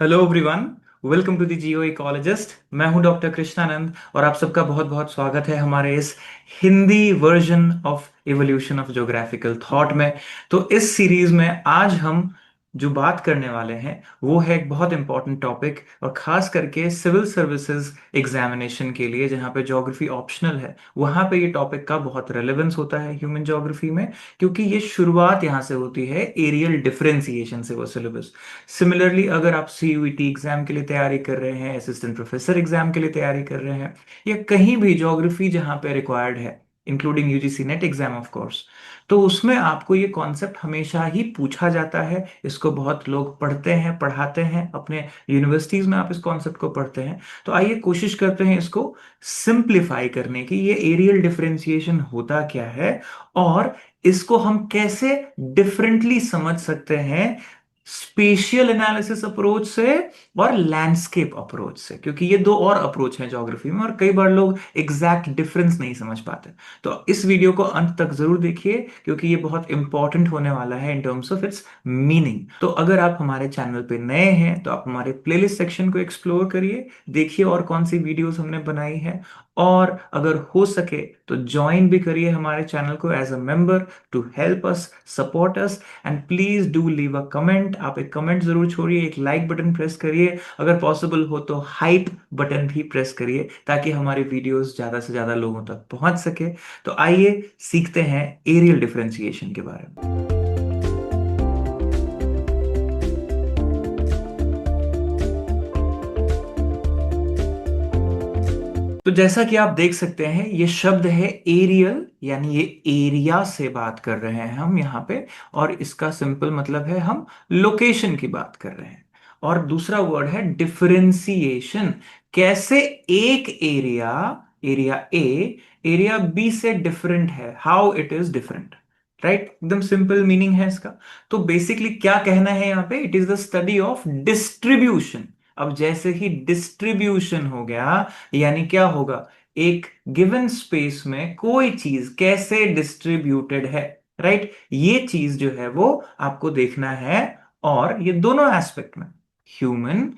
Hello everyone. Welcome to the geo ecologist. मैं हूं doctor Krishnanand और आप सबका बहुत बहुत स्वागत है हमारे इस Hindi version of evolution of geographical thought में। तो इस सीरीज में आज हम जो बात करने वाले हैं वो है एक बहुत इंपॉर्टेंट टॉपिक, और खास करके सिविल सर्विसेज एग्जामिनेशन के लिए जहाँ पे ज्योग्राफी ऑप्शनल है वहाँ पे ये टॉपिक का बहुत रेलेवेंस होता है ह्यूमन ज्योग्राफी में, क्योंकि ये शुरुआत यहाँ से होती है एरियल डिफरेंशिएशन से वो सिलेबस। सिमिलरली अगर आप सीयूईटी एग्जाम के लिए तैयारी कर रहे हैं, असिस्टेंट प्रोफेसर एग्जाम के लिए तैयारी कर रहे हैं, या कहीं भी ज्योग्राफी जहां पे रिक्वायर्ड है, including UGC net exam of course, तो उसमें आपको ये कॉन्सेप्ट हमेशा ही पूछा जाता है। इसको बहुत लोग पढ़ते हैं, पढ़ाते हैं, अपने यूनिवर्सिटीज में आप इस कॉन्सेप्ट को पढ़ते हैं। तो आइए कोशिश करते हैं इसको सिंप्लीफाई करने की। ये एरियल डिफरेंशिएशन होता क्या है और इसको हम कैसे डिफरेंटली समझ सकते हैं स्पेशियल एनालिसिस अप्रोच से और लैंडस्केप अप्रोच से, क्योंकि ये दो और अप्रोच हैं ज्योग्राफी में और कई बार लोग एग्जैक्ट डिफरेंस नहीं समझ पाते। तो इस वीडियो को अंत तक जरूर देखिए, क्योंकि ये बहुत इंपॉर्टेंट होने वाला है in terms of its meaning. तो अगर आप हमारे चैनल पे नए हैं तो आप हमारे प्लेलिस्ट सेक्शन को एक्सप्लोर करिए, देखिए और कौन सी वीडियोस हमने बनाई है, और अगर हो सके तो ज्वाइन भी करिए हमारे चैनल को as a member to help us, support us. And please do leave a comment. आप एक कमेंट जरूर छोड़िए, एक लाइक बटन प्रेस करिए, अगर पॉसिबल हो तो हाइप बटन भी प्रेस करिए, ताकि हमारी वीडियोस ज्यादा से ज्यादा लोगों तक पहुंच सके। तो आइए सीखते हैं एरियल डिफरेंशिएशन के बारे में। तो जैसा कि आप देख सकते हैं ये शब्द है एरियल, यानी ये एरिया से बात कर रहे हैं हम यहाँ पे, और इसका सिंपल मतलब है हम लोकेशन की बात कर रहे हैं। और दूसरा वर्ड है डिफरेंशिएशन, कैसे एक area, area a, area b से डिफरेंट है, how it is different. Right, एकदम सिंपल मीनिंग है इसका। तो बेसिकली क्या कहना है यहाँ पे, it is the study of distribution. अब जैसे ही डिस्ट्रीब्यूशन हो गया, यानी क्या होगा, एक गिवन स्पेस में कोई चीज कैसे डिस्ट्रीब्यूटेड है। राइट, ये चीज जो है वो आपको देखना है, और ये दोनों एस्पेक्ट में, ह्यूमन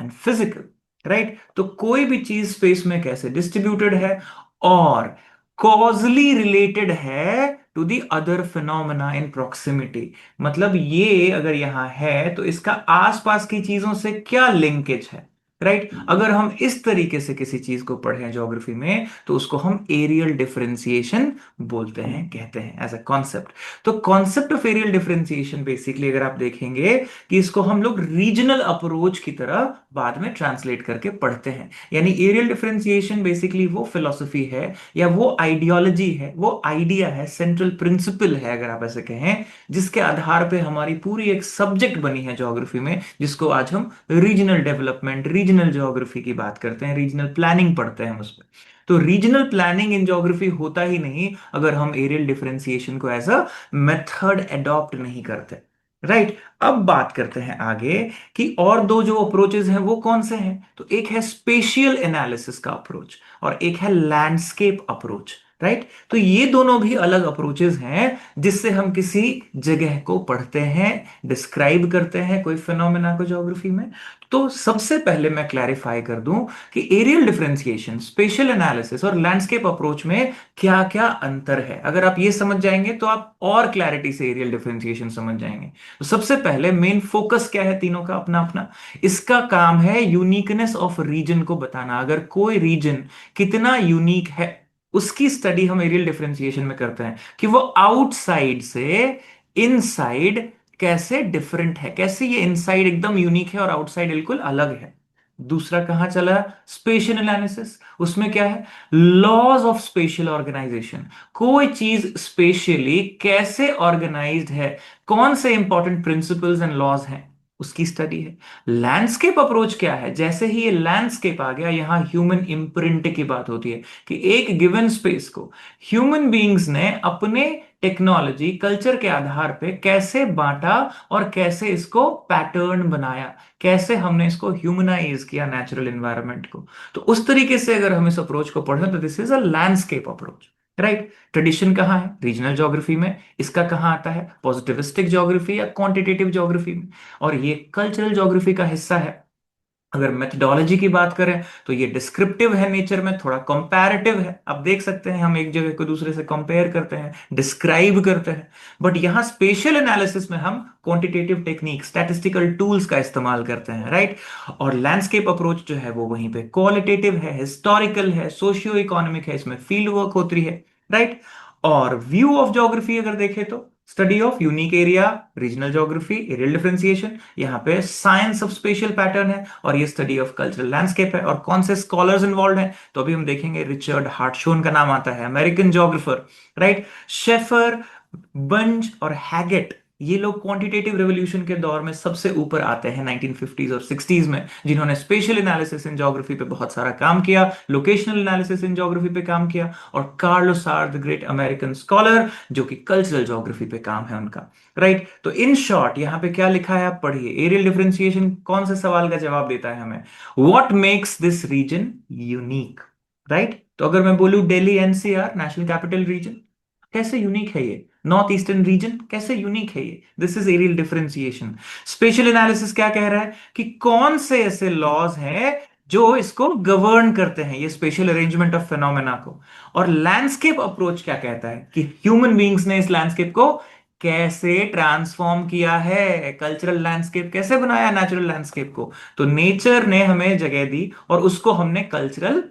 एंड फिजिकल। राइट, तो कोई भी चीज स्पेस में कैसे डिस्ट्रीब्यूटेड है और कॉजली रिलेटेड है to the other phenomena in proximity. मतलब ये अगर यहां है तो इसका आसपास की चीजों से क्या लिंकेज है। राइट, अगर हम इस तरीके से किसी चीज को पढ़ें ज्योग्राफी में तो उसको हम एरियल डिफरेंशिएशन बोलते हैं, कहते हैं एज अ कॉन्सेप्ट। तो concept of areal differentiation basically अगर आप देखेंगे कि इसको हम लोग रीजनल अप्रोच की तरह बाद में ट्रांसलेट करके पढ़ते हैं। यानी एरियल डिफरेंशिएशन बेसिकली वो फिलॉसफी है, या वो आइडियोलॉजी है, वो आइडिया है, सेंट्रल प्रिंसिपल है अगर आप ऐसे कहें, जिसके आधार पे हमारी पूरी एक सब्जेक्ट बनी है ज्योग्राफी में, जिसको आज हम रीजनल डेवलपमेंट, रीजनल ज्योग्राफी की बात करते हैं, रीजनल प्लानिंग पढ़ते हैं उस पर। तो रीजनल प्लानिंग इन ज्योग्राफी होता ही नहीं अगर हम एरियल डिफरेंशिएशन को एज अ मेथड अडॉप्ट नहीं करते। राइट, अब बात करते हैं आगे कि और दो जो अप्रोचेस हैं वो कौन से हैं। तो एक है स्पेशियल एनालिसिस का अप्रोच और एक है लैंडस्केप अप्रोच। राइट, तो ये दोनों भी अलग अप्रोचेस हैं जिससे हम किसी जगह को पढ़ते हैं, डिस्क्राइब करते हैं कोई फिनोमेना को ज्योग्राफी में। तो सबसे पहले मैं क्लैरिफाई कर दूं कि एरियल डिफरेंशिएशन, स्पेशल एनालिसिस और लैंडस्केप अप्रोच में क्या क्या अंतर है। अगर आप ये समझ जाएंगे तो आप और क्लैरिटी से एरियल डिफरेंशिएशन समझ जाएंगे। तो सबसे पहले मेन फोकस क्या है तीनों का अपना अपना, इसका काम है यूनिकनेस ऑफ रीजन को बताना। अगर कोई रीजन कितना यूनिक है उसकी स्टडी हम एरियल डिफरेंशिएशन में करते हैं, कि वो आउटसाइड से इनसाइड कैसे डिफरेंट है, कैसे ये इनसाइड एकदम यूनिक है और आउटसाइड बिल्कुल अलग है। दूसरा कहां चला, स्पेशियल एनालिसिस। उसमें क्या है, लॉज ऑफ स्पेशल ऑर्गेनाइजेशन, कोई चीज स्पेशली कैसे ऑर्गेनाइज्ड है, कौन से इंपॉर्टेंट प्रिंसिपल्स एंड लॉज हैं, उसकी स्टडी है। लैंडस्केप अप्रोच क्या है, जैसे ही ये लैंडस्केप आ गया यहां ह्यूमन इम्प्रिंट की बात होती है, कि एक गिवन स्पेस को ह्यूमन बीइंग्स ने अपने टेक्नोलॉजी कल्चर के आधार पे कैसे बांटा और कैसे इसको पैटर्न बनाया, कैसे हमने इसको ह्यूमनाइज किया नेचुरल एनवायरनमेंट को। तो उस तरीके से अगर हम इस अप्रोच को पढ़ें तो this is a landscape approach. Right. Tradition कहाँ है? रीजनल ज्योग्राफी में। इसका कहाँ आता है? पॉजिटिविस्टिक ज्योग्राफी या क्वांटिटेटिव ज्योग्राफी में। और ये कल्चरल ज्योग्राफी का हिस्सा है। अगर मेथडोलॉजी की बात करें तो ये डिस्क्रिप्टिव है नेचर में, थोड़ा कंपैरेटिव है। आप देख सकते हैं हम एक जगह को दूसरे से कंपेयर करते हैं, डिस्क्राइब करते हैं। बट यहां स्पेशल एनालिसिस में हम क्वांटिटेटिव टेक्निक, स्टैटिस्टिकल टूल्स का इस्तेमाल करते हैं, राइट। और लैंडस्केप अप्रोच जो है वो वहीं पे क्वालिटेटिव है, हिस्टोरिकल है, सोशियो इकोनॉमिक है, इसमें फील्ड वर्क होती है, राइट। और व्यू ऑफ ज्योग्राफी अगर देखें तो study of unique area, regional geography, areal differentiation. यहाँ पे साइंस ऑफ स्पेशल पैटर्न है, और ये स्टडी ऑफ कल्चरल लैंडस्केप है। और कौन से स्कॉलर्स इन्वॉल्व हैं तो अभी हम देखेंगे। रिचर्ड हार्टशोन का नाम आता है, अमेरिकन ज्योग्राफर, राइट। शेफर, बंज और हैगेट, ये लोग क्वांटिटेटिव रेवोल्यूशन के दौर में सबसे ऊपर आते हैं 1950s और 60s में, जिन्होंने स्पेशल एनालिसिस इन ज्योग्राफी पे बहुत सारा काम किया, लोकेशनल एनालिसिस इन ज्योग्राफी पे काम किया। और कार्लोस सार द ग्रेट अमेरिकन स्कॉलर, जो कि कल्चरल ज्योग्राफी पे काम है उनका, राइट। तो इन शॉर्ट यहां पे क्या लिखा है आप पढ़िए। एरियल डिफरेंशिएशन कौन से सवाल का जवाब देता है हमें? What makes this region unique, right. तो अगर मैं बोलूं Delhi NCR, national capital region, कैसे यूनिक है ये? नॉर्थ ईस्टर्न रीजन कैसे यूनिक है ये? This is areal differentiation. Spatial analysis क्या कह रहा है कि कौन से ऐसे लॉज हैं जो इसको गवर्न करते हैं, ये स्पेशल अरेंजमेंट ऑफ फिनोमेना को। और लैंडस्केप अप्रोच क्या कहता है कि ह्यूमन बींग्स ने इस लैंडस्केप को कैसे ट्रांसफॉर्म किया है, कल्चरल लैंडस्केप कैसे बनाया, नेचुरल लैंडस्केप को। तो नेचर ने हमें जगह दी और उसको हमने कल्चरल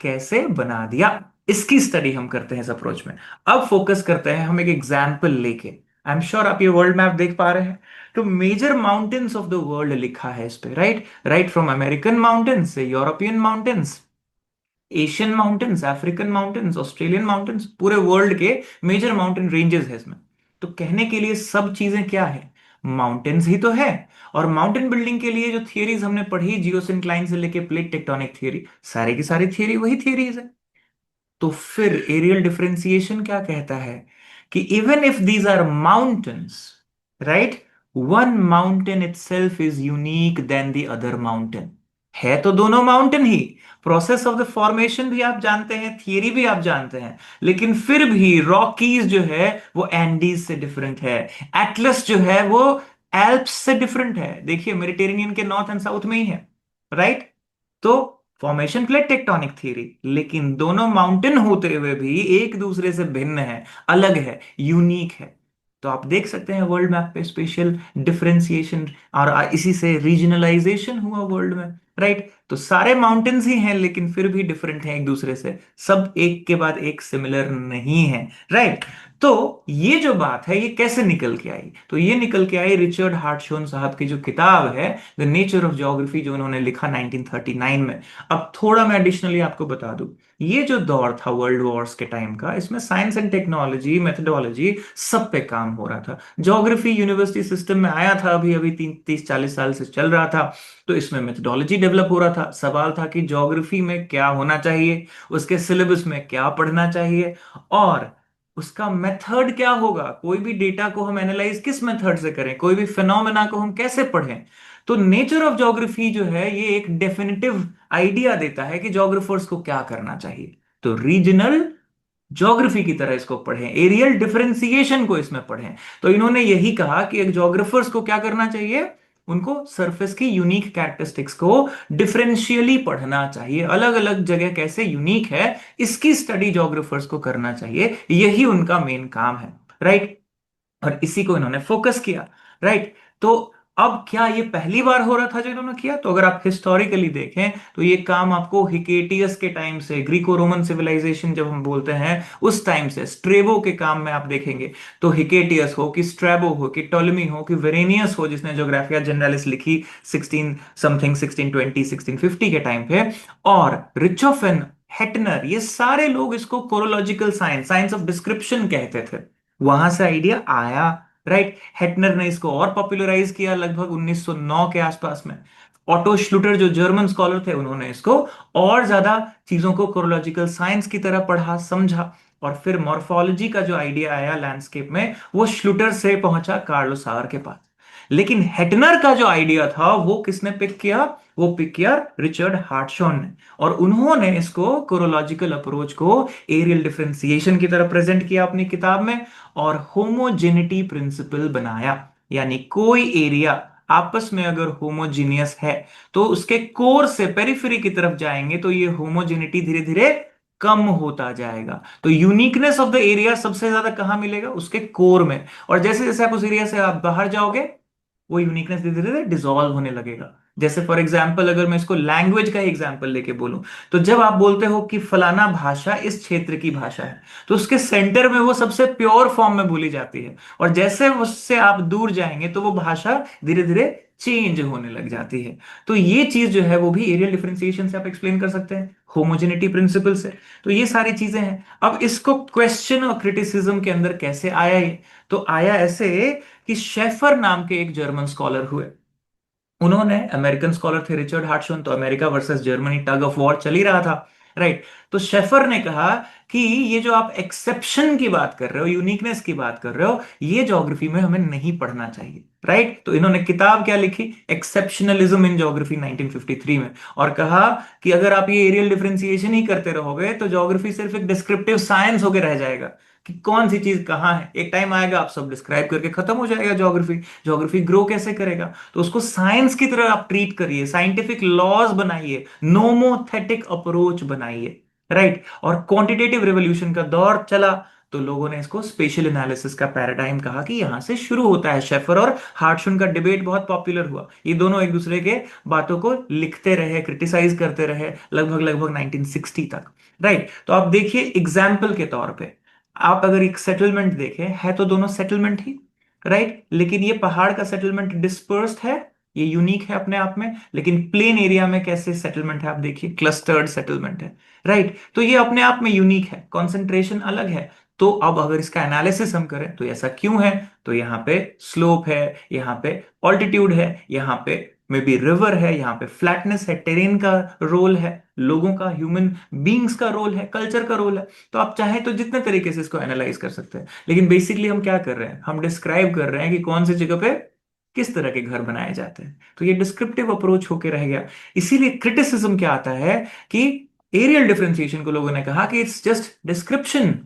कैसे बना दिया, इसकी स्टडी हम करते हैं इस अप्रोच में। अब फोकस करते हैं हम एक एग्जाम्पल लेके। आई एम श्योर आप ये वर्ल्ड मैप देख पा रहे हैं। तो major mountains of the world लिखा है इस पे, right. Right from American mountains से European mountains, Asian mountains, African mountains, Australian mountains, पूरे वर्ल्ड के मेजर माउंटेन रेंजेस है इसमें। तो कहने के लिए सब चीजें क्या है? माउंटेन्स ही तो है। और माउंटेन बिल्डिंग के लिए जो थियरीज हमने पढ़ी, जियोसिंक्लाइन से लेके प्लेट टेक्टोनिक थियरी, सारी की सारी थियरी वही थियरीज है। तो फिर एरियल डिफरेंशिएशन क्या कहता है कि even if these are mountains, right, one mountain itself is unique then the other mountain. है तो दोनों माउंटेन ही, प्रोसेस ऑफ द फॉर्मेशन भी आप जानते हैं, थियरी भी आप जानते हैं, लेकिन फिर भी रॉकीज जो है वो एंडीज से डिफरेंट है, एटलस जो है वो एल्प्स से डिफरेंट है। देखिए मेडिटेरेनियन के नॉर्थ एंड साउथ में ही है, राइट। तो फॉर्मेशन प्लेट टेक्टोनिक थ्योरी, लेकिन दोनों माउंटेन होते हुए भी एक दूसरे से भिन्न है, अलग है, यूनिक है। तो आप देख सकते हैं वर्ल्ड मैप पे स्पेशल डिफरेंशिएशन, और इसी से रीजनलाइजेशन हुआ वर्ल्ड में, राइट। तो सारे माउंटेन्स ही हैं लेकिन फिर भी डिफरेंट हैं एक दूसरे से, सब एक के बाद एक सिमिलर नहीं है, राइट। तो ये जो बात है ये कैसे निकल के आई? तो ये निकल के आई रिचर्ड हार्टशोन साहब की जो किताब है द नेचर ऑफ ज्योग्राफी, जो उन्होंने लिखा 1939 में। अब थोड़ा मैं एडिशनली आपको बता दूं, ये जो दौर था वर्ल्ड वॉर्स के टाइम का, इसमें साइंस एंड टेक्नोलॉजी, मेथडोलॉजी सब पे काम हो रहा था। ज्योग्राफी यूनिवर्सिटी सिस्टम में आया था, अभी अभी 30-40 साल से चल रहा था। तो इसमें मेथडोलॉजी डेवलप हो रहा था। सवाल था कि ज्योग्राफी में क्या होना चाहिए, उसके सिलेबस में क्या पढ़ना चाहिए, और उसका मेथड क्या होगा। कोई भी डेटा को हम एनालाइज किस मेथड से करें, कोई भी फिनोमेना को हम कैसे पढ़ें। तो नेचर ऑफ ज्योग्राफी जो है ये एक डेफिनेटिव आइडिया देता है कि ज्योग्राफर्स को क्या करना चाहिए। तो रीजनल ज्योग्राफी की तरह इसको पढ़ें, एरियल डिफरेंशिएशन को इसमें पढ़ें। तो इन्होंने यही कहा कि एक ज्योग्राफर्स को क्या करना चाहिए, उनको सरफेस की यूनिक कैरेक्टरिस्टिक्स को डिफरेंशियली पढ़ना चाहिए, अलग अलग जगह कैसे यूनिक है इसकी स्टडी ज्योग्राफर्स को करना चाहिए, यही उनका मेन काम है, राइट। और इसी को इन्होंने फोकस किया, राइट। तो अब क्या ये पहली बार हो रहा था जो इन्होंने किया? तो अगर आप हिस्टोरिकली देखें तो ये काम आपको हिकेटियस के टाइम से, ग्रीको रोमन सिविलाइजेशन जब हम बोलते हैं उस टाइम से, स्ट्रेबो के काम में आप देखेंगे। तो हिकेटियस हो कि स्ट्रेबो हो कि टोलेमी हो कि वेरेनियस हो, जिसने ज्योग्राफिया जनरलिस लिखी 16 समथिंग 1620 1650 के टाइम पे, और रिचोफेन, हेटनर, ये सारे लोग इसको कोरोलॉजिकल साइंस, साइंस ऑफ डिस्क्रिप्शन कहते थे। वहां से आइडिया आया, राइट। हेटनर ने इसको और पॉपुलराइज किया लगभग 1909 के आसपास में। ऑटो श्लूटर जो जर्मन स्कॉलर थे, उन्होंने इसको और ज्यादा चीजों को कोरोलॉजिकल साइंस की तरह पढ़ा, समझा। और फिर मॉर्फोलॉजी का जो आइडिया आया लैंडस्केप में, वो श्लूटर से पहुंचा कार्लो सागर के पास। लेकिन हेटनर का जो आइडिया था वो किसने पिक किया? वो पिक किया रिचर्ड हार्टशॉन ने। और उन्होंने इसको कोरोलॉजिकल अप्रोच को एरियल डिफरेंशिएशन की तरह प्रेजेंट किया अपनी किताब में, और होमोजेनिटी प्रिंसिपल बनाया। यानी कोई एरिया आपस में अगर होमोजीनियस है तो उसके कोर से पेरिफेरी की तरफ जाएंगे तो ये होमोजेनिटी धीरे धीरे कम होता जाएगा। तो यूनिकनेस ऑफ द एरिया सबसे ज्यादा कहां मिलेगा? उसके कोर में। और जैसे जैसे आप उस एरिया से आप बाहर जाओगे वो यूनिकनेस धीरे धीरे डिसॉल्व होने लगेगा। जैसे फॉर एग्जाम्पल अगर मैं इसको लैंग्वेज का एग्जाम्पल लेके बोलूं, तो जब आप बोलते हो कि फलाना भाषा इस क्षेत्र की भाषा है, तो उसके सेंटर में वो सबसे प्योर फॉर्म में बोली जाती है, और जैसे उससे आप दूर जाएंगे तो वो भाषा धीरे धीरे चेंज होने लग जाती है। तो ये चीज जो है वो भी एरियल डिफरेंशिएशन से आप एक्सप्लेन कर सकते हैं, होमोजेनिटी प्रिंसिपल से। तो ये सारी चीजें हैं। अब इसको क्वेश्चन और क्रिटिसिज्म के अंदर कैसे आया ये? तो आया ऐसे कि शेफर नाम के एक जर्मन स्कॉलर हुए। उन्होंने, अमेरिकन स्कॉलर थे रिचर्ड हार्टशन, तो America versus Germany tug of war चल ही रहा था, राइट। तो शेफर ने कहा कि ये जो आप एक्सेप्शन की बात कर रहे हो, यूनिकनेस की बात कर रहे हो, ये ज्योग्राफी में हमें नहीं पढ़ना चाहिए, राइट। तो इन्होंने किताब क्या लिखी? एक्सेप्शनलिज्म इन ज्योग्राफी 1953 में। और कहा कि अगर आप ये एरियल डिफरेंशिएशन ही करते रहोगे तो ज्योग्राफी सिर्फ एक डिस्क्रिप्टिव साइंस होकर रह जाएगा, कि कौन सी चीज कहाँ है। एक टाइम आएगा आप सब डिस्क्राइब करके खत्म हो जाएगा ज्योग्राफी। ज्योग्राफी ग्रो कैसे करेगा? तो उसको साइंस की तरह आप ट्रीट करिए, साइंटिफिक लॉज बनाइए, नोमोथेटिक अप्रोच बनाइए, राइट। और क्वांटिटेटिव रिवोल्यूशन का दौर चला, तो लोगों ने इसको स्पेशल एनालिसिस का पैराडाइम कहा कि यहां से शुरू होता है। शेफर और हार्टशुन का डिबेट बहुत पॉपुलर हुआ, ये दोनों एक दूसरे के बातों को लिखते रहे, क्रिटिसाइज करते रहे लगभग लगभग 1960 तक, राइट। तो आप देखिए एग्जाम्पल के तौर पे, आप अगर एक सेटलमेंट देखें, है तो दोनों सेटलमेंट ही, राइट, लेकिन ये पहाड़ का सेटलमेंट डिस्पर्स्ड है, ये यूनिक है अपने आप में। लेकिन प्लेन एरिया में कैसे सेटलमेंट है आप देखिए, क्लस्टर्ड सेटलमेंट है, राइट। तो ये अपने आप में यूनिक है, कॉन्सेंट्रेशन अलग है। तो अब अगर इसका एनालिसिस हम करें तो ऐसा क्यों है? तो यहाँ पे स्लोप है, यहाँ पे ऑल्टीट्यूड है, यहाँ पे मे बी रिवर है, यहाँ पे फ्लैटनेस है, टेरेन का रोल है, लोगों का, ह्यूमन बींग्स का रोल है, कल्चर का रोल है। तो आप चाहे तो जितने तरीके से इसको एनालाइज कर सकते हैं, लेकिन बेसिकली हम क्या कर रहे हैं? हम डिस्क्राइब कर रहे हैं कि कौन सी जगह पे किस तरह के घर बनाए जाते हैं। तो ये डिस्क्रिप्टिव अप्रोच होके रह गया। इसीलिए क्रिटिसिज्म क्या आता है कि एरियल डिफरेंशिएशन को लोगों ने कहा कि इट्स जस्ट डिस्क्रिप्शन,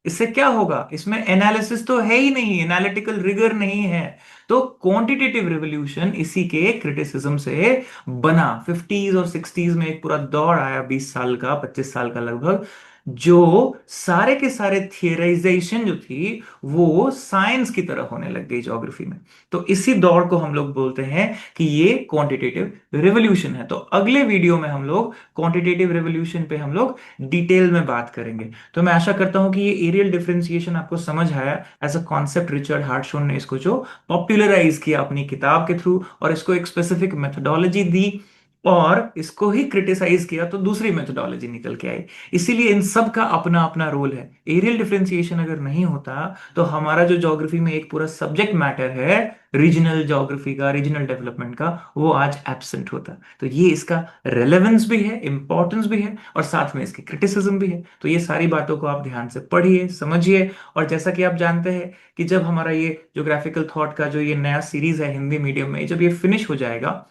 इससे क्या होगा, इसमें एनालिसिस तो है ही नहीं, एनालिटिकल रिगर नहीं है। तो क्वांटिटेटिव रिवोल्यूशन इसी के क्रिटिसिज्म से बना। 50s और 60s में एक पूरा दौर आया, 20 साल का, 25 साल का लगभग, जो सारे के सारे थियराइजेशन जो थी वो साइंस की तरह होने लग गई ज्योग्राफी में। तो इसी दौर को हम लोग बोलते हैं कि ये क्वांटिटेटिव रिवोल्यूशन है। तो अगले वीडियो में हम लोग क्वांटिटेटिव रिवोल्यूशन पे हम लोग डिटेल में बात करेंगे। तो मैं आशा करता हूं कि ये एरियल डिफरेंशिएशन आपको समझ आया एज अ कॉन्सेप्ट। रिचर्ड हार्टशॉन ने इसको जो पॉपुलराइज किया अपनी किताब के थ्रू, और इसको एक स्पेसिफिक मेथोडोलॉजी दी, और इसको ही क्रिटिसाइज किया तो दूसरी मेथोडोलॉजी निकल के आई। इसीलिए इन सब का अपना अपना रोल है। एरियल डिफरेंशिएशन अगर नहीं होता तो हमारा जो ज्योग्राफी में एक पूरा सब्जेक्ट मैटर है, रीजनल ज्योग्राफी का, रीजनल डेवलपमेंट का, वो आज एब्सेंट होता। तो ये इसका रेलेवेंस भी है, इंपॉर्टेंस भी है, और साथ में इसकी क्रिटिसिज्म भी है। तो ये सारी बातों को आप ध्यान से पढ़िए, समझिए। और जैसा कि आप जानते हैं कि जब हमारा ये ज्योग्राफिकल थॉट का जो ये नया सीरीज है हिंदी मीडियम में, जब ये फिनिश हो जाएगा,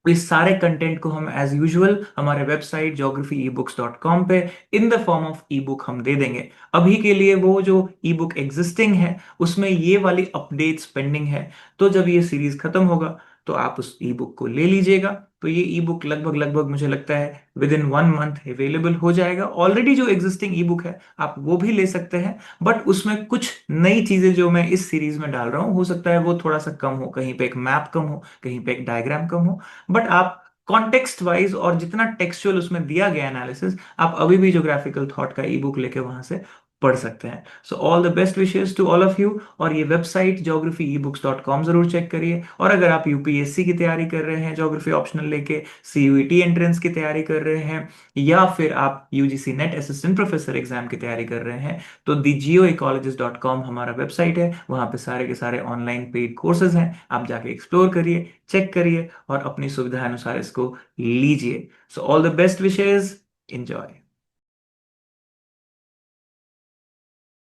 तो इस सारे कंटेंट को हम एज यूजुअल हमारे वेबसाइट geographyebooks.com पे in the form of E book हम दे देंगे। अभी के लिए वो जो ई बुक एग्जिस्टिंग है उसमें ये वाली अपडेट्स पेंडिंग है। तो जब ये सीरीज खत्म होगा तो आप उस ई बुक को ले लीजिएगा। तो ये ई बुक लगभग लगभग मुझे लगता है विद इन 1 मंथ अवेलेबल हो जाएगा। ऑलरेडी जो एग्जिस्टिंग ई बुक है आप वो भी ले सकते हैं, बट उसमें कुछ नई चीजें जो मैं इस सीरीज में डाल रहा हूँ, हो सकता है वो थोड़ा सा कम हो, कहीं पे एक मैप कम हो, कहीं पे एक डायग्राम कम हो। बट आप कॉन्टेक्स्ट वाइज और जितना टेक्सचुअल उसमें दिया गया एनालिसिस, आप अभी भी ज्योग्राफिकल थॉट का ई बुक लेके वहां से पढ़ सकते हैं। So all the best wishes to all of you. और ये वेबसाइट geographyebooks.com जरूर चेक करिए। और अगर आप यूपीएससी की तैयारी कर रहे हैं ज्योग्राफी ऑप्शनल लेके, सीयूईटी एंट्रेंस की तैयारी कर रहे हैं, या फिर आप UGC net assistant professor exam की तैयारी कर रहे हैं, तो दी geoecologist.com हमारा वेबसाइट है। वहां पे सारे के सारे ऑनलाइन पेड कोर्सेज हैं, आप जाके एक्सप्लोर करिए, चेक करिए, और अपनी सुविधा अनुसार इसको लीजिए। सो all the best wishes, enjoy.